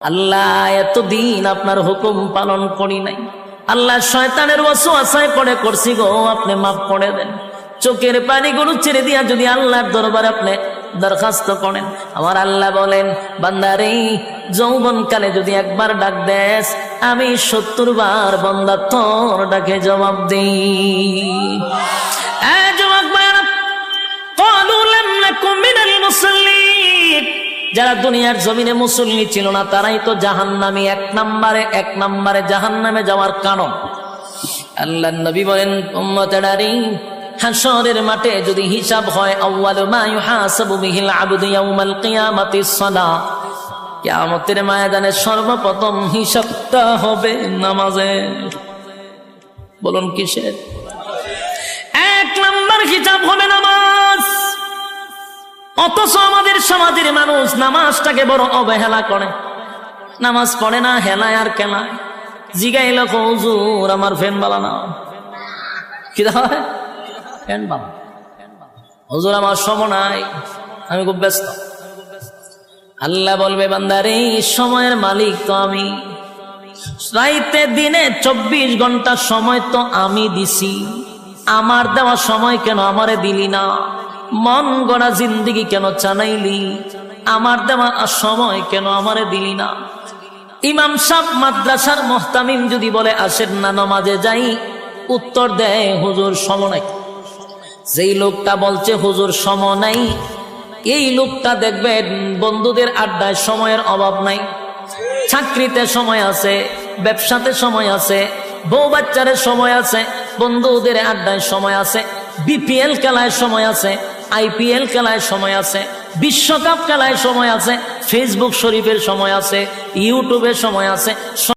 আল্লাহ এতদিন আপনার হুকুম পালন করি নাই, আল্লাহ শয়তানের ওয়াসওয়াসায় পড়ে করছি গো, আপনি মাফ করে দেন। চোখের পানিগুলো ছেড়ে দিয়া যদি আল্লাহর দরবারে আপনি দরখাস্ত করেন, আমার আল্লাহ বলেন বান্দারে যৌবনকালে যদি একবার ডাক দেস, আমি ৭০ বার বান্দা তোর ডাকে জবাব দিই। যারা দুনিয়ার জমিনে মুসল্লি ছিল না তারাই তো জাহান্নামী, এক নম্বরে জাহান্নামে যাওয়ার কারণ। আল্লাহর নবী বলেন উম্মতেরারে হাশরের মাঠে যদি হিসাব হয়, আউয়ালু মা ইউহাসাবু বিহিল আবদু ইয়াউমাল কিয়ামাতিস সালাহ, কিয়ামতের ময়দানে সর্বপ্রথম হিসাবটা হবে নামাজে। বলুন কিসের? ১ নম্বর হিসাব হবে নামাজ। অথচ আমাদের সমাজের মানুষ নামাজটাকে বড় অবহেলা করে, নামাজ পড়ে না, হেলায় আর কেলায়। জিগাইল হুজুর আমার ফ্যান বালা না, কি হয় ফ্যান বালা, হুজুর আমার সময় নাই, আমি খুব ব্যস্ত। আল্লাহ বলবে বান্দারে সময়ের মালিক তো আমি, রাইতে দিনে ২৪ ঘন্টা সময় তো আমি দিছি, আমার দেওয়া সময় কেন আমারে দিলি না? মন গড়া জিন্দিগি কেন চালাইলি? আমার দেওয়া সময় কেন আমারে দিলি না? ইমাম সাহেব মাদ্রাসার মুহতামিম যদি বলে আসেন না নামাজে যাই, উত্তর দেয় হুজুর সময় নাই। যেই লোকটা বলছে হুজুর সময় নাই, এই লোকটা দেখবেন বন্ধুদের আড্ডায় সময়ের অভাব নাই, চাকরিতে সময় আছে, ব্যবসাতে সময় আছে, বউ বাচ্চারে সময় আছে, বন্ধুদের আড্ডায় সময় আছে, বিপিএল খেলায় সময় আছে, আইপিএল খেলায় সময় আছে, বিশ্বকাপ খেলায় সময় আছে, ফেসবুক শরীফের সময় আছে, ইউটিউবের সময় আছে।